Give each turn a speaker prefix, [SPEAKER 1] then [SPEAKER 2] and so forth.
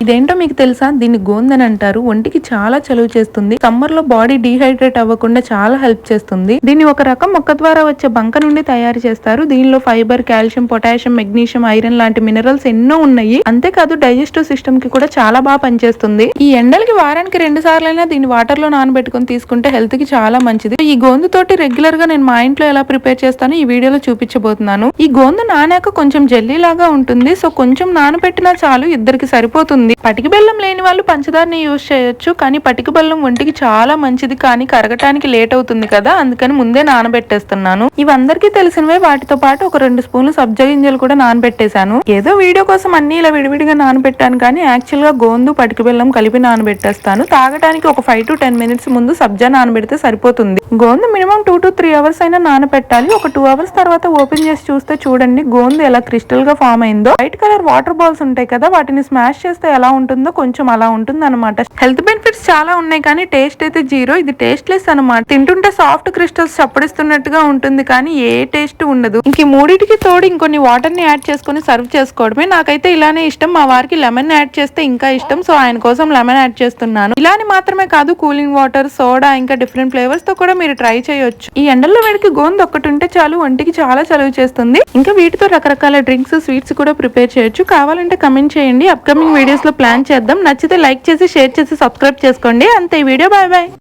[SPEAKER 1] ఇదేంటో మీకు తెలుసా? దీన్ని గోంద్ అని అంటారు. ఒంటికి చాలా చలువ చేస్తుంది. సమ్మర్ లో బాడీ డీహైడ్రేట్ అవ్వకుండా చాలా హెల్ప్ చేస్తుంది. దీన్ని ఒక రకం మొక్క ద్వారా వచ్చే బంక నుండి తయారు చేస్తారు. దీనిలో fibre, calcium, potassium, magnesium, iron లాంటి మినరల్స్ ఎన్నో ఉన్నాయి. అంతేకాదు డైజెస్టివ్ సిస్టమ్ కి కూడా చాలా బాగా పనిచేస్తుంది. ఈ ఎండలకి వారానికి 2 సార్లైనా దీన్ని వాటర్ లో నానబెట్టుకుని తీసుకుంటే హెల్త్ కి చాలా మంచిది. ఈ గోందు తోటి రెగ్యులర్ గా నేను మా ఇంట్లో ఎలా ప్రిపేర్ చేస్తానో ఈ వీడియోలో చూపించబోతున్నాను. ఈ గోందు నానాక కొంచెం జెల్లీ లాగా ఉంటుంది. సో కొంచెం నానబెట్టినా చాలు, ఇద్దరికి సరిపోతుంది. పటికి బెల్లం లేని వాళ్ళు పంచదారని యూజ్ చేయొచ్చు. కానీ పటికి బెల్లం ఒంటికి చాలా మంచిది, కానీ కరగటానికి లేట్ అవుతుంది కదా, అందుకని ముందే నానబెట్టేస్తున్నాను. ఇవి అందరికీ తెలిసినవే. వాటితో పాటు ఒక 2 స్పూన్లు సబ్జా గింజలు కూడా నానబెట్టేశాను. ఏదో వీడియో కోసం అన్ని ఇలా విడివిడిగా నానబెట్టాను, కానీ యాక్చువల్ గా గోందు పటికి బెల్లం కలిపి నానబెట్టేస్తాను. తాగడానికి ఒక 5 to 10 మినిట్స్ ముందు సబ్జా నానబెడితే సరిపోతుంది. గోందు మినిమం 2 to 3 అవర్స్ అయినా నానబెట్టాలి. ఒక 2 అవర్స్ తర్వాత ఓపెన్ చేసి చూస్తే చూడండి గోందు ఎలా క్రిస్టల్ గా ఫామ్ అయిందో. వైట్ కలర్ వాటర్ బాల్స్ ఉంటాయి కదా, వాటిని స్మాష్ చేస్తే ఎలా ఉంటుందో కొంచెం అలా ఉంటుంది అనమాట. హెల్త్ బెనిఫిట్స్ చాలా ఉన్నాయి, కానీ టేస్ట్ అయితే జీరో. ఇది టేస్ట్ లెస్ అనమాట. తింటుంటే సాఫ్ట్ క్రిస్టల్స్ చప్పడిస్తున్నట్టుగా ఉంటుంది, కానీ ఏ టేస్ట్ ఉండదు. ఇంక మూడిటికి తోడు ఇంకొన్ని వాటర్ ని యాడ్ చేసుకుని సర్వ్ చేసుకోవడమే. నాకైతే ఇలానే ఇష్టం. మా వారికి లెమన్ యాడ్ చేస్తే ఇంకా ఇష్టం, సో ఆయన కోసం లెమన్ యాడ్ చేస్తున్నాను. ఇలానే మాత్రమే కాదు, కూలింగ్ వాటర్, సోడా, ఇంకా డిఫరెంట్ ఫ్లేవర్స్ తో కూడా మీరు ట్రై చేయొచ్చు. ఈ ఎండల్లో వేడికి గోందు ఒక్కటి ఉంటే చాలు, ఒంటికి చాలా చలువ చేస్తుంది. ఇంకా వీటితో రకరకాల డ్రింక్స్, స్వీట్స్ కూడా ప్రిపేర్ చేయొచ్చు. కావాలంటే కమెంట్ చేయండి. అప్కమింగ్ వీడియోస్ లో ప్లాన్ చేద్దాం. నచ్చితే లైక్ చేసి, షేర్ చేసి, సబ్స్క్రైబ్ చేసుకోండి. అంతే ఈ వీడియో. Bye bye.